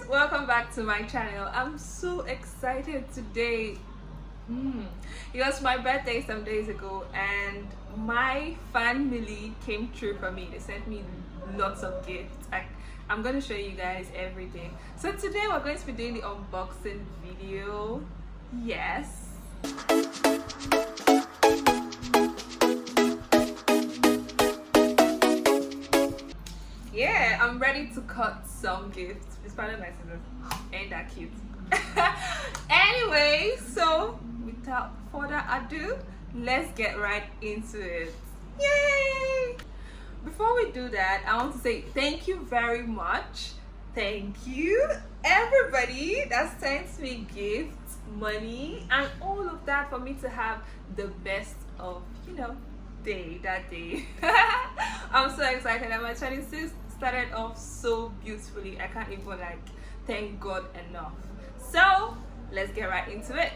welcome back to my channel. I'm so excited today. It was my birthday some days ago and my family came through for me. They sent me lots of gifts. I'm going to show you guys everything. So today we're going to be doing the unboxing video. Yes. Yeah, I'm ready to cut some gifts. It's probably my scissors. Ain't that cute? Anyway, so without further ado, let's get right into it. Yay! Before we do that, I want to say thank you very much. Thank you everybody that sends me gifts, money, and all of that for me to have the best of, that day. I'm so excited that my 26th started off so beautifully. I can't even thank God enough. So let's get right into it.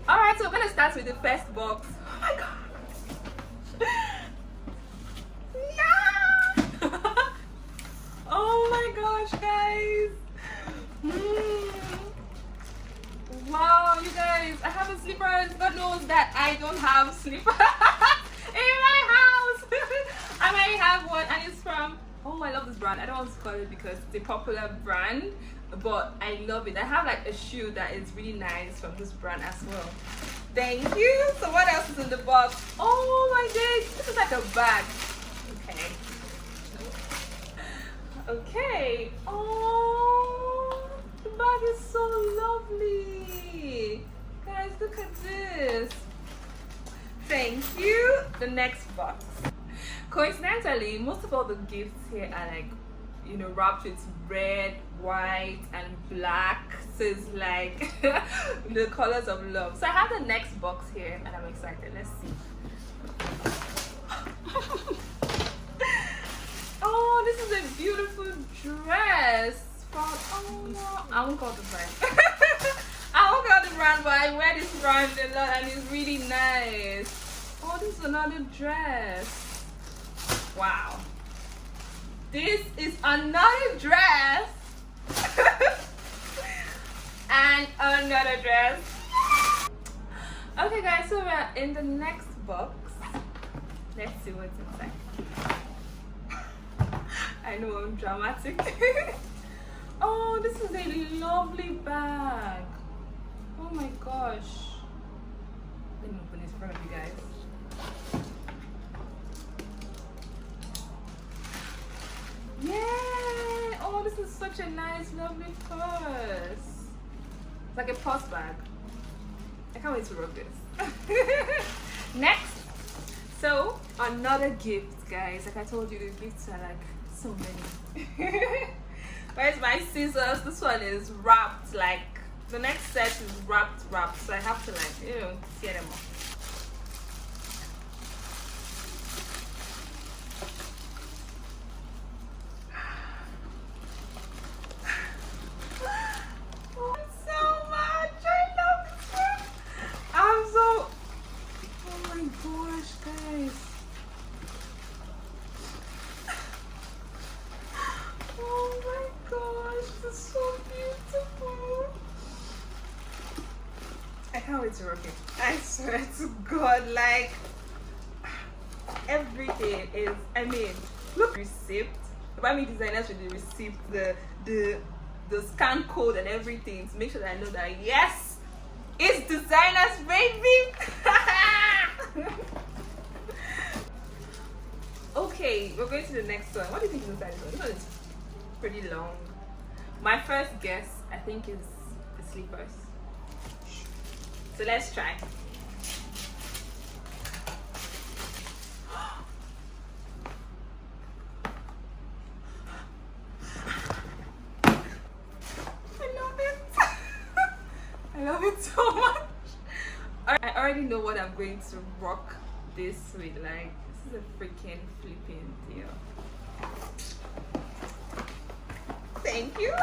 All right, so we're gonna start with the first box. Oh my god. Yeah. Oh my gosh, guys. Wow, you guys, I have a slippers. God knows that I don't have slippers in my house. I might have one and it's from, I love this brand. I don't want to call it because it's a popular brand, but I love it. I have a shoe that is really nice from this brand as well. Thank you. So what else is in the box? Oh my days, this is like a bag. Okay. Oh, the bag is so lovely. Guys, look at this. Thank you. The next box. Coincidentally, most of all the gifts here are wrapped with red, white, and black. So it's the colors of love. So I have the next box here and I'm excited. Let's see. Oh, this is a beautiful dress from, I won't call the brand. I won't call the brand, but I wear this brand a lot and it's really nice. Oh, this is another dress. Wow. This is another dress. And another dress. Okay guys, so we're in the next box. Let's see what's inside. I know I'm dramatic. Oh, this is a lovely bag. Oh my gosh. Let me open this in front of you guys. Yeah! Oh, this is such a nice, lovely purse. It's like a purse bag. I can't wait to rock this. Next. So, another gift, guys. Like I told you, the gifts are so many. Where's my scissors? This one is wrapped. The next set is wrapped. So I have to tear them off. I can't wait to rock it. I swear to God, everything is, look, receipt. Buy me designers with the receipt, the scan code and everything to make sure that I know that yes, it's designers, baby. Okay, we're going to the next one. What do you think is inside this one? This one is pretty long. My first guess, I think, is the slippers. So let's try. I love it. I love it so much. I already know what I'm going to rock this with. This is a freaking flipping deal. Thank you.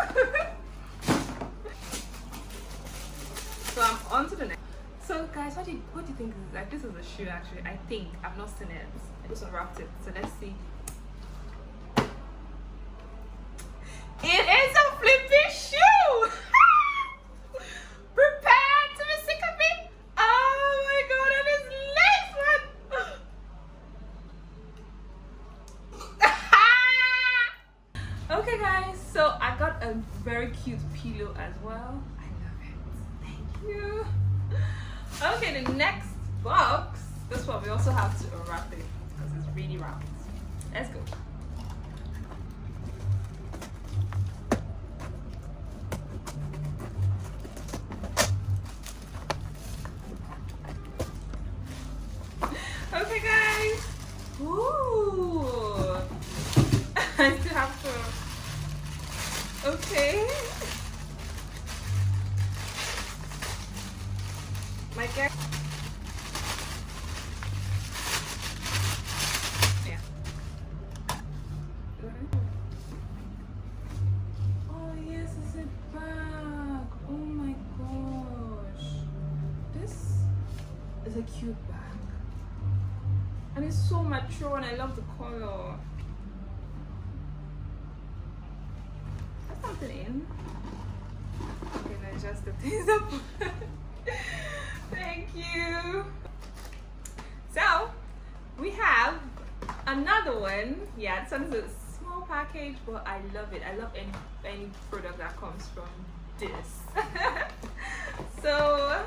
So I'm on to the next. So guys, what do you think this is? This is a shoe actually. I think I've not seen it. I just unwrapped it. So let's see. It is a flip Okay guys, so I got a very cute pillow as well. I love it. Thank you. Okay, the next box, this one we also have to unwrap it because it's really wrapped. Let's go. Okay guys. Ooh. I still have to. Okay. My guy. Yeah. Oh yes, it's a bag. Oh my gosh. This is a cute bag. And it's so mature and I love the color. There's something in. Okay, let's just the things up. Thank you. So we have another one. Yeah, this one is a small package, but I love it. I love any product that comes from this. So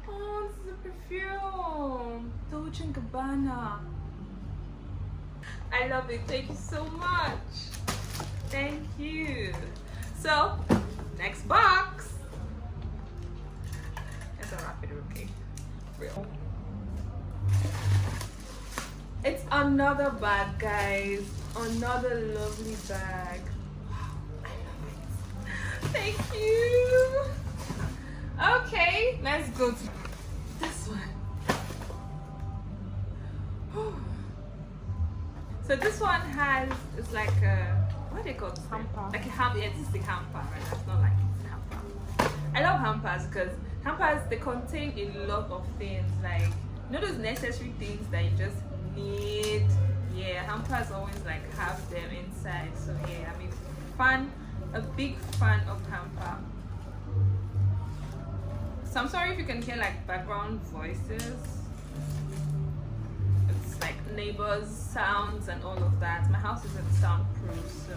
oh, this is a perfume. Dolce & Gabbana. I love it. Thank you so much. Thank you. So, next box. Let's unwrap it, okay? Real. It's another bag, guys. Another lovely bag. Wow, I love it. Thank you. Okay, let's go to this one. So this one has, it's like a, what do they call it? Hamper. Like a hamper. Yeah, it's a hamper, right? That's not like it's a hamper. I love hampers because hampers, they contain a lot of things, like, you know, those necessary things that you just need. Yeah, hampers always like have them inside. So yeah, I'm a big fan of hamper. So I'm sorry if you can hear like background voices. It's like neighbors, sounds, and all of that. My house isn't soundproof, so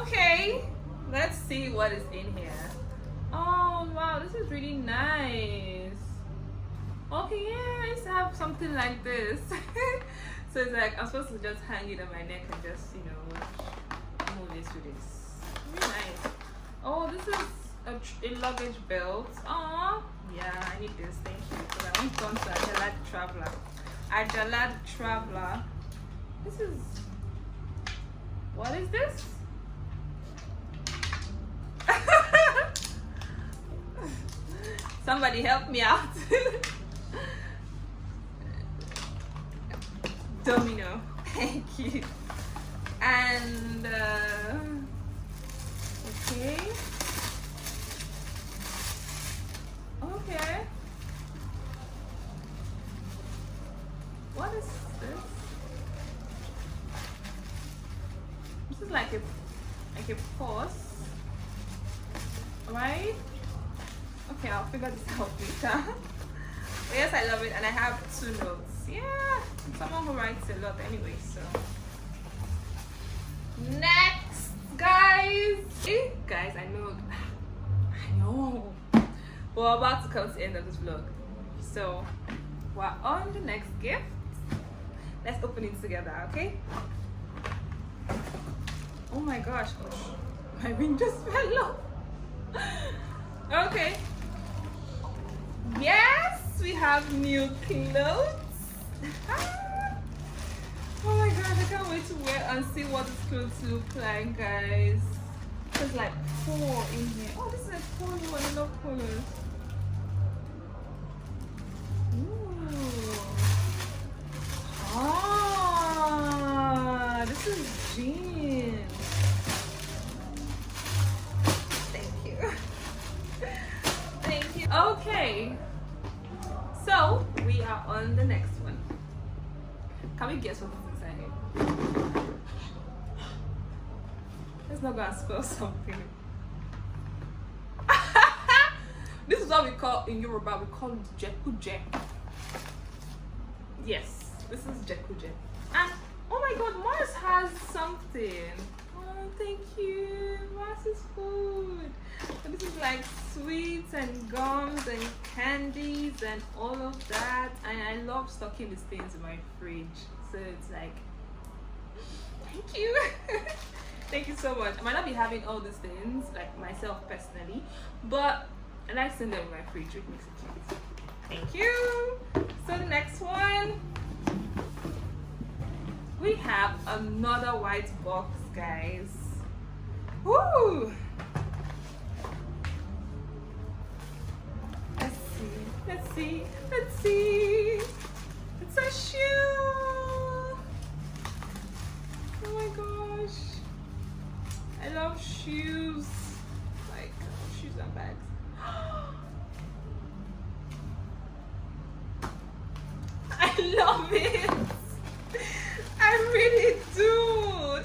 okay. Let's see what is in here. Oh wow, this is really nice. Okay, yeah, I used to have something like this. So it's like I'm supposed to just hang it on my neck and just, you know, move this with this. Really nice. Oh, this is a luggage belt. Oh yeah, I need this. Thank you. Because I want to come to Ajalad Traveler. Ajalad Traveler. This is, what is this? Somebody help me out. Domino. Thank you. And okay. Okay. What is this? This is like a purse, right? Okay, I'll figure this out later. But yes, I love it, and I have 2 notes. Yeah, I'm someone who writes a lot anyway. So next, guys. Guys, I know. We're about to come to the end of this vlog, so we're on the next gift. Let's open it together, okay? Oh my gosh, my ring just fell off. Okay. Yes, we have new clothes. Oh my gosh, I can't wait to wear and see what these clothes look like, guys. There's like 4 in here. Oh, this is a polo. I love polos. Ooh. Ah, this is jeans. Thank you. Thank you. Okay. So we are on the next one. Can we guess what's inside here? Let's not go and spell something. This is what we call in Yoruba. We call it jekuje. Yes, this is jekuje. And oh my God, Mars has something. Oh, like sweets and gums and candies and all of that. And I love stocking these things in my fridge. So it's like, thank you. Thank you so much. I might not be having all these things, like myself personally, but I like seeing them in my fridge. It makes it cute. Thank you. So the next one, we have another white box, guys. Woo! Let's see. Let's see. Let's see. It's a shoe. Oh my gosh. I love shoes. Like shoes and bags. I love it. I really do.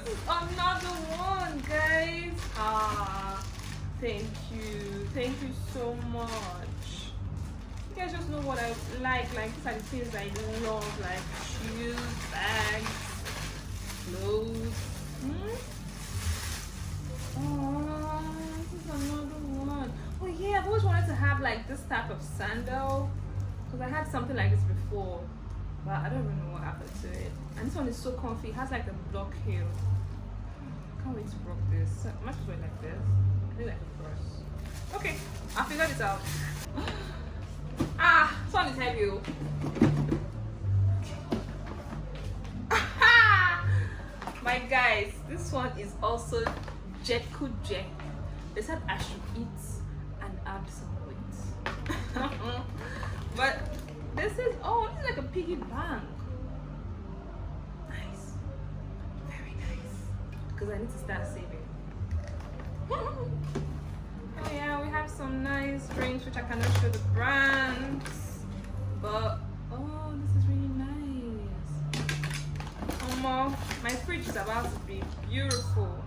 This is another one, guys. Thank you. Thank you so much. You guys just know what I like. Like, these are the things I love. Like shoes, bags, clothes. Oh, this is another one. Oh yeah, I've always wanted to have like this type of sandal. Because I had something like this before. But I don't even know what happened to it. And this one is so comfy. It has like the block heel. Can't wait to rock this. I might just wear it like this. I think like a purse. Okay, I'll figure this out. This one is heavy. My guys, this one is also Jeku Jack. They said I should eat and add some weight. But this is like a piggy bank. Nice. Very nice. Because I need to start saving. Oh yeah, we have some nice drinks which I cannot show the brands. But this is really nice. My fridge is about to be beautiful.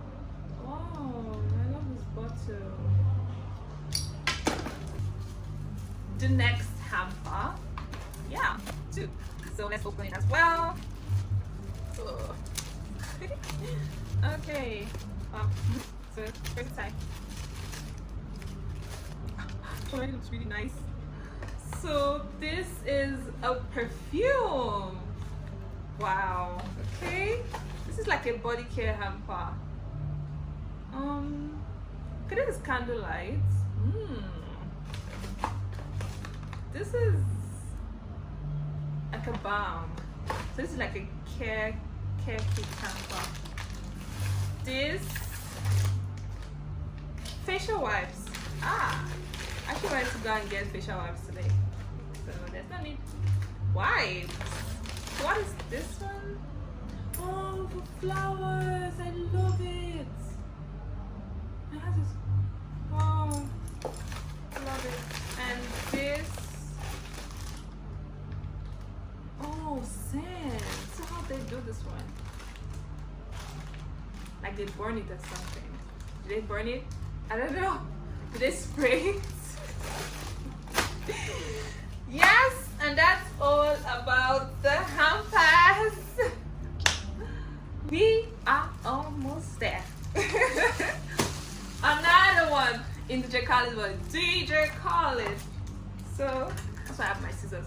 Wow, I love this bottle. The next hamper. Yeah, two. So let's open it as well. Okay. So first time. Already looks really nice. So this is a perfume. Wow. Okay. This is like a body care hamper. Okay, this is candlelight. This is like a balm. So this is like a care kit hamper. This facial wipes. I actually wanted to go and get facial wipes today. So there's no need. Wipes. What is this one? Oh, for flowers. I love it. It has this. Wow. I love it. And this. Oh, sand. See how they do this one? Like they burn it or something. Do they burn it? I don't know. Do they spray it? Yes, and that's all about the hampers. We are almost there. Another one in the DJ Khaled one. DJ Khaled. So that's why I have my scissors.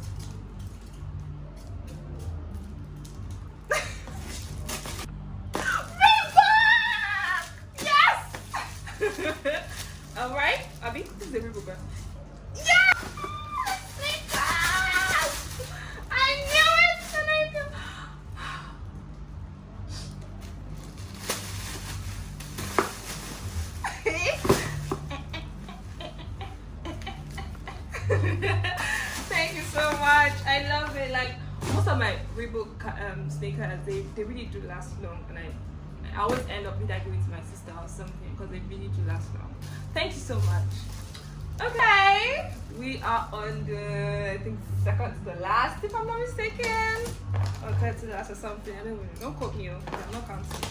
Alright, Abby, this is a Reebok bag. Yes! Sneakers! I knew it! And I knew. Thank you so much. I love it. Like most of my Reebok sneakers, they really do last long, and I always end up either giving it to my sister or something because they really do last long. Thank you so much. Okay, we are on the, I think, second to the last, if I'm not mistaken. Or third to the last or something. I don't know. Don't quote me. I'm not counting.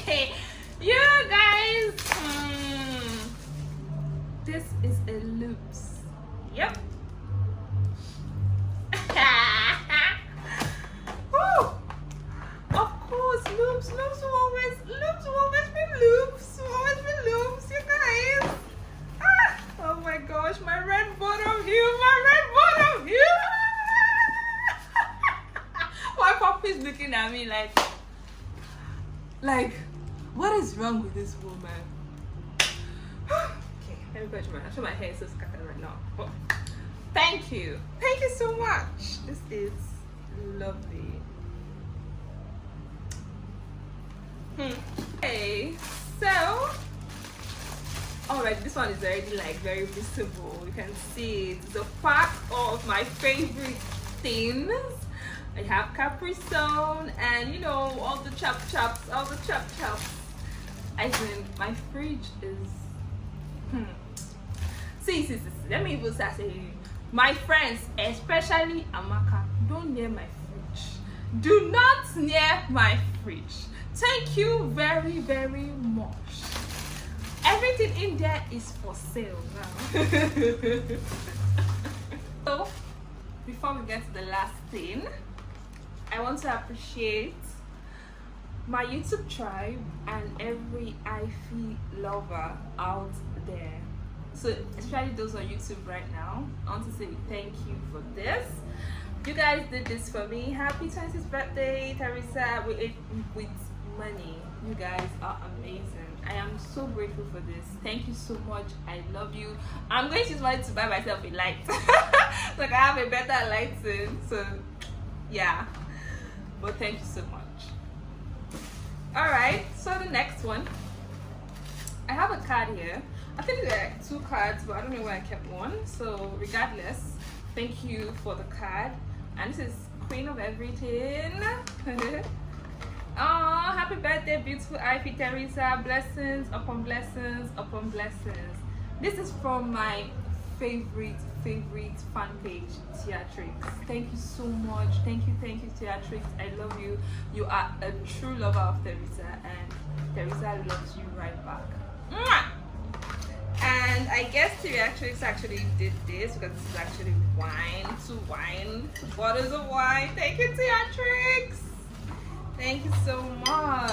Hey, you guys. This is a loops. Yep. Everybody's looking at me like, what is wrong with this woman? Okay, let me put my hair is so scattered right now. But thank you so much. This is lovely. Okay, so alright, this one is already like very visible. You can see it's a pack of my favorite things. I have Capri Sun and you know all the chops. I think my fridge is see, let me even start saying, my friends, especially Amaka, don't near my fridge. Do not near my fridge. Thank you very much. Everything in there is for sale now. So before we get to the last thing, I want to appreciate my YouTube tribe and every IFE lover out there. So especially those on YouTube right now, I want to say thank you for this. You guys did this for me. Happy 20th birthday, Teresa. We ate with money. You guys are amazing. I am so grateful for this. Thank you so much. I love you. I'm going to use money to buy myself a light. Like I have a better lighting. So yeah. But thank you so much. Alright, so the next one. I have a card here. I think there are 2 cards, but I don't know where I kept one. So regardless, thank you for the card. And this is Queen of Everything. Oh, happy birthday, beautiful IFE Teresa. Blessings upon blessings upon blessings. This is from my favorite fan page, Theatrics. Thank you so much. Thank you, Theatrics. I love you. You are a true lover of Teresa, and Teresa loves you right back. Mwah! And I guess Theatrics actually did this because this is actually wine, 2 wine, bottles of wine. Thank you, Theatrics. Thank you so much.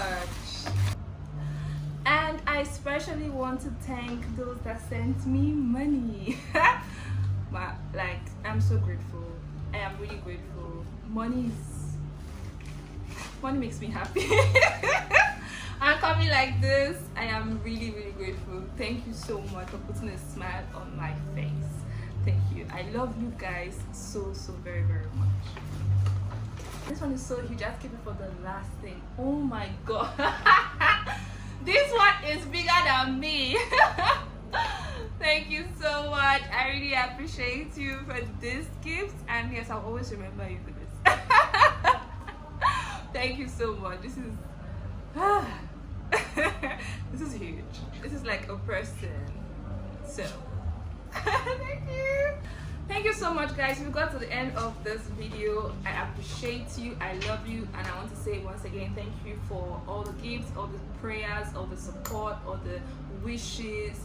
And I especially want to thank those that sent me money. But like, I'm so grateful. I am really grateful. Money makes me happy. I'm coming like this. I am really grateful. Thank you so much for putting a smile on my face. Thank you. I love you guys so very much. This one is so huge. I have to keep it for the last thing. Oh my god. This one is bigger than me. Thank you so much. I really appreciate you for this gift, and yes, I'll always remember you for this. Thank you so much. This is this is huge. This is like a person. So thank you so much, guys. We got to the end of this video. I appreciate you. I love you, and I want to say once again thank you for all the gifts, all the prayers, all the support, all the wishes,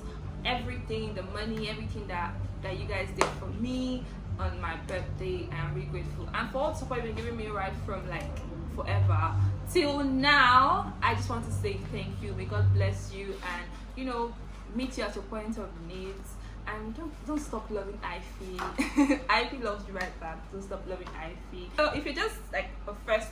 everything, the money, everything that you guys did for me on my birthday. I'm really grateful, and for all the support you've been giving me right from like forever till now. I just want to say thank you. May God bless you, and you know, meet you at your point of needs. And don't stop loving IFE. IFE loves you right back. Don't stop loving IFE. So if you're just like a first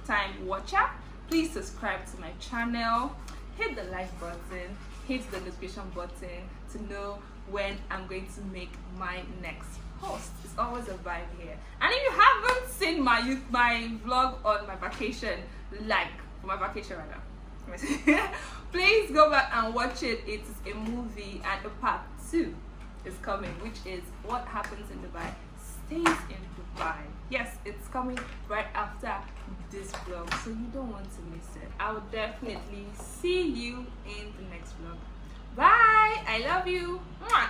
time watcher, please subscribe to my channel, hit the like button, hit the notification button to know when I'm going to make my next post. It's always a vibe here. And if you haven't seen my vlog on my vacation, for my vacation rather, please go back and watch it. It's a movie, and a part 2 is coming, which is what happens in Dubai stays in Dubai. Yes, it's coming right after this vlog, so you don't want to miss it. I will definitely see you in the next vlog. Bye. I love you. Mwah.